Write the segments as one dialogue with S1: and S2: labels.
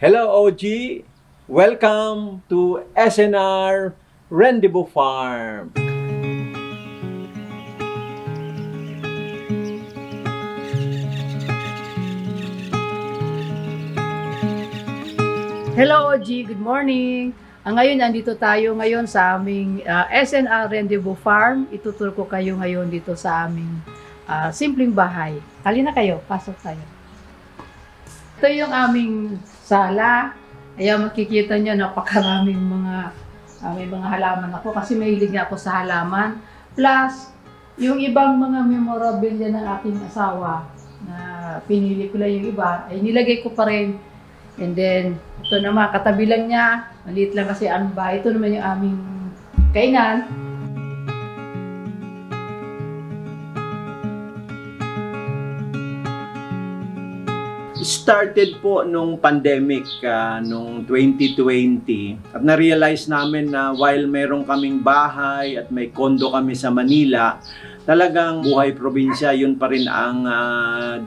S1: Hello OG! Welcome to SNR Rendezvous Farm.
S2: Hello OG, good morning! Ngayon, andito tayo ngayon sa aming SNR Rendezvous Farm. Ituturo ko kayo ngayon dito sa aming simpleng bahay. Halina kayo, pasok tayo. Ito yung aming sala. Ayan, makikita nyo, napakaraming may mga halaman ako kasi mahilig nga ako sa halaman. Plus, yung ibang mga memorabilia ng aking asawa na pinili ko lang yung iba, ay nilagay ko pa rin. And then, ito naman, katabi lang niya. Maliit lang kasi ang bahay. Ito naman yung aming kainan.
S1: Started po nung pandemic, nung 2020. At na-realize namin na while meron kaming bahay at may kondo kami sa Manila, talagang buhay probinsya, yun pa rin ang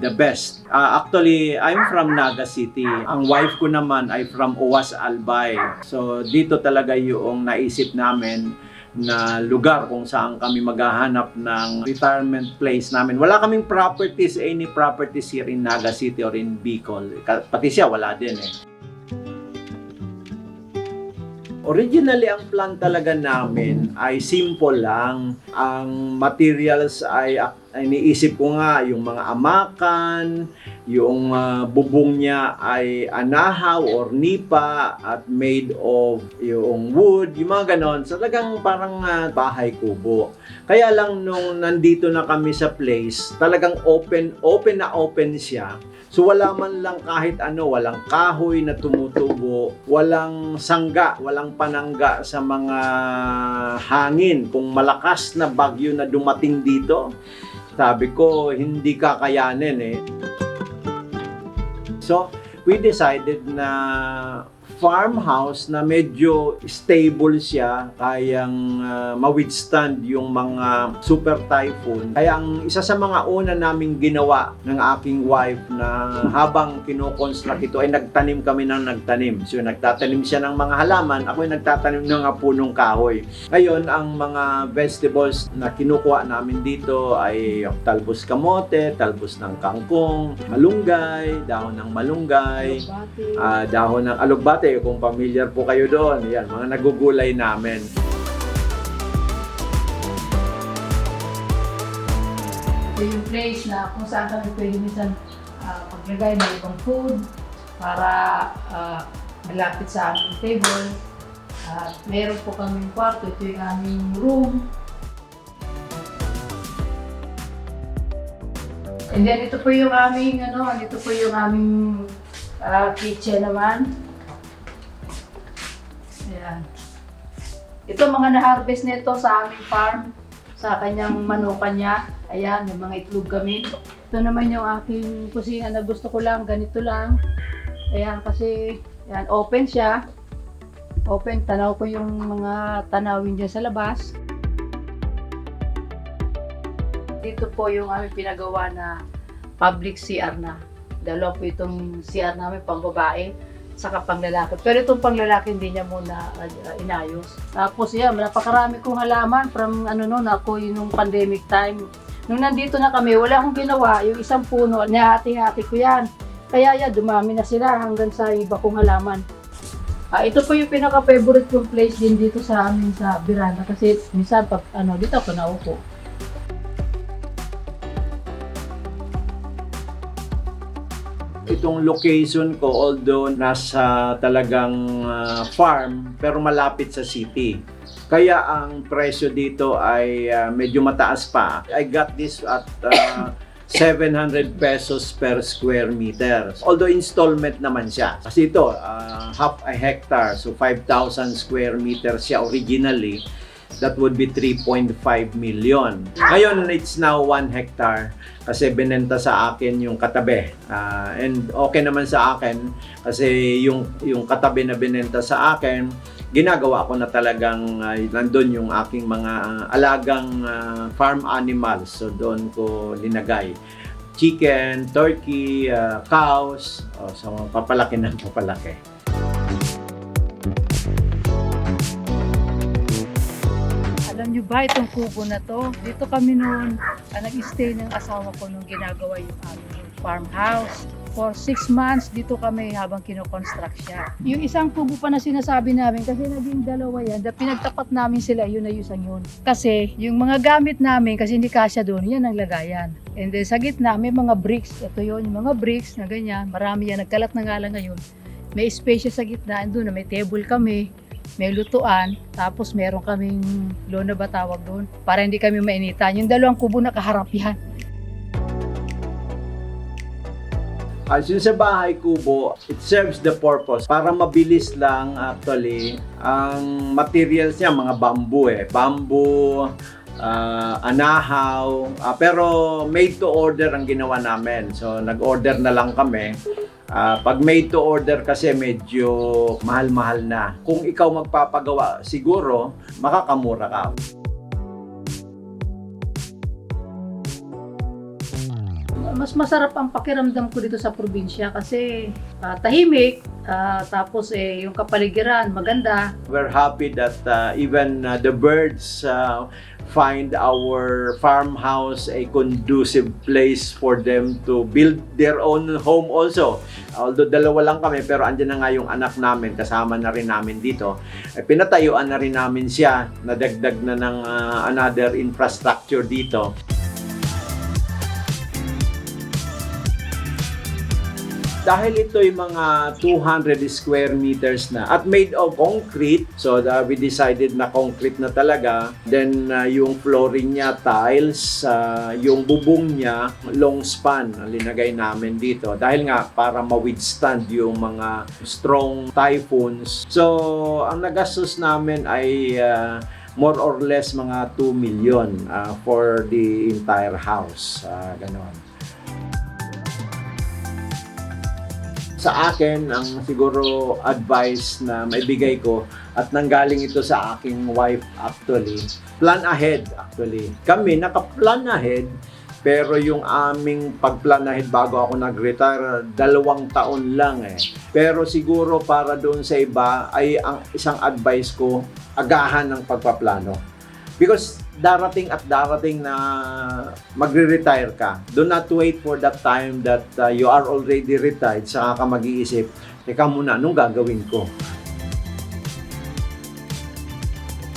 S1: the best. Actually, I'm from Naga City. Ang wife ko naman ay from Uwas, Albay. So, dito talaga yung naisip namin na lugar kung saan kami maghahanap ng retirement place namin. Wala kaming properties, any properties here in Naga City or in Bicol. Pati siya, wala din eh. Originally, ang plan talaga namin ay simple lang. Ang materials ay iniisip ko nga, yung mga amakan, yung bubong niya ay anahaw or nipa at made of yung wood, yung mga ganon. So, talagang parang bahay kubo. Kaya lang nung nandito na kami sa place, talagang open na open siya. So wala man lang kahit ano, walang kahoy na tumutubo, walang sangga, walang panangga sa mga hangin. Kung malakas na bagyo na dumating dito, sabi ko, hindi kakayanin eh. So, we decided na farmhouse na medyo stable siya, kayang ma-withstand yung mga super typhoon. Kaya ang isa sa mga una naming ginawa ng aking wife na habang kino-construct ito ay nagtanim kami ng nagtanim. So nagtatanim siya ng mga halaman, ako ay nagtatanim ng mga punong kahoy. Ngayon, ang mga vegetables na kinukuha namin dito ay talbos kamote, talbos ng kangkong, malunggay, dahon ng malunggay, dahon ng alugbate. Kung familiar po kayo doon, yan, mga nagugulay namin.
S2: Ito yung place na kung saan kami pwede minsan maglagay ng ibang food para malapit sa aming table. Meron po kaming kwarto, ito yung aming room. And then ito po yung aming kitchen naman. Ayan. Ito mga na-harvest nito sa aming farm, sa kanyang manukan niya. Ayan, may mga itlog kami. Ito naman yung aking kusina na gusto ko lang, ganito lang. Ayan, kasi ayan, open siya. Open, tanaw ko yung mga tanawin dyan sa labas. Dito po yung aming pinagawa na public CR na. Dalawa po itong CR namin, pang babae, saka pang lalaki. Pero itong pang lalaki hindi niya muna inayos. Tapos yan, napakarami kong halaman from ako yung pandemic time. Nung nandito na kami, wala akong ginawa. Yung isang puno, nihati-hati ko yan. Kaya yan, dumami na sila hanggang sa iba kong halaman. Ito po yung pinaka-favorite kong place din dito sa amin sa Birana. Kasi minsan pag dito ako naupo.
S1: Itong location ko, although nasa talagang farm, pero malapit sa city. Kaya ang presyo dito ay medyo mataas pa. I got this at 700 pesos per square meter. Although installment naman siya. Kasi ito, half a hectare, so 5,000 square meters siya originally. That would be 3.5 million. Ngayon, it's now 1 hectare kasi binenta sa akin yung katabi. And okay naman sa akin kasi yung katabi na binenta sa akin, ginagawa ko na talagang nandun yung aking mga alagang farm animals. So doon ko linagay. chicken, turkey, cows. So, papalaki ng papalaki.
S2: Alam niyo ba itong kubo na to? Dito kami noon, nag-stay ng asawa ko nung ginagawa yung aming farmhouse. For 6 months, dito kami habang kinoconstruct siya. Yung isang kubo pa na sinasabi namin, kasi naging dalawa yan, pinagtapat namin sila, yun na yun. Kasi yung mga gamit namin, kasi hindi kasya doon, yan ang lagayan. And then sa gitna, may mga bricks. Ito yun, yung mga bricks na ganyan. Marami yan, nagkalat na nga lang ngayon. May space sa gitna, and doon, may table kami, may lutuan, tapos meron kaming lona ba tawag doon, para hindi kami mainitan. Yung dalawang kubo nakaharap yan.
S1: Yun sa bahay kubo, it serves the purpose para mabilis lang actually. Ang materials niya, mga bamboo bamboo, anahaw, pero made to order ang ginawa namin. So nag-order na lang kami. Pag made to order kasi medyo mahal-mahal na. Kung ikaw magpapagawa, siguro makakamura ka.
S2: Mas masarap ang pakiramdam ko dito sa probinsya kasi tahimik, tapos yung kapaligiran maganda.
S1: We're happy that even the birds find our farmhouse a conducive place for them to build their own home also. Although dalawa lang kami, pero andyan na nga yung anak namin, kasama na rin namin dito. Pinatayuan na rin namin siya, nadagdag na ng another infrastructure dito. Dahil ito yung mga 200 square meters na at made of concrete, so we decided na concrete na talaga. Then yung flooring niya tiles, yung bubong niya long span ang linagay namin dito dahil nga para ma-withstand yung mga strong typhoons. So ang nagastos namin ay more or less mga 2 million for the entire house. Ganon. Sa akin, ang siguro advice na maibigay ko at nanggaling ito sa aking wife actually, plan ahead actually. Kami naka-plan ahead, pero yung aming pag-plan ahead bago ako nag-retire, 2 taon lang Pero siguro para doon sa iba ay ang isang advice ko, agahan ng pagpaplano. Because darating na magre-retire ka. Do not wait for that time that you are already retired, saka ka mag-iisip, teka muna, anong gagawin ko?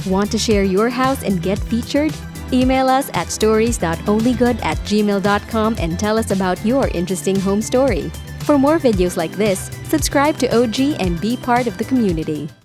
S3: Want to share your house and get featured? Email us at stories.onlygood@gmail.com and tell us about your interesting home story. For more videos like this, subscribe to OG and be part of the community.